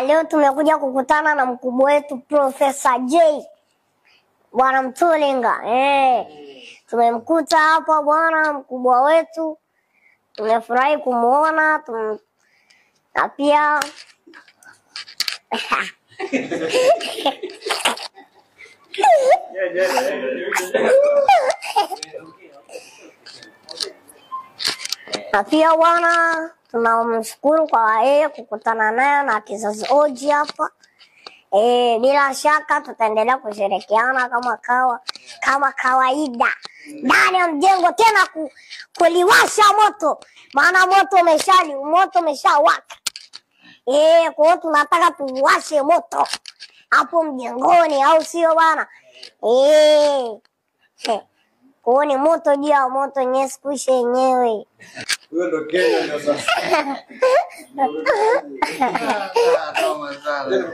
Leo tumekuja kukutana na mkubwa wetu Profesa J. Bwana Mtulinga. Tumemkuta hapa bwana mkubwa wetu. Tumefurahi kumuona na pia na pia bwana tunamshukuru kwa yeye kukutana naye na kizazi oji hapa. Bila shaka tutaendelea kushirikiana kama kawaida ndani ya mjengo, tena kuliwasha moto, maana moto umeshawaka. Kwa hiyo tunataka tuwashe moto hapo mjengoni, au sio bana? Kwa hiyo ni moto juu ya moto, nyesi kuisha yenyewe. Huyo ndo Kenya ndio sasa. Kama sana.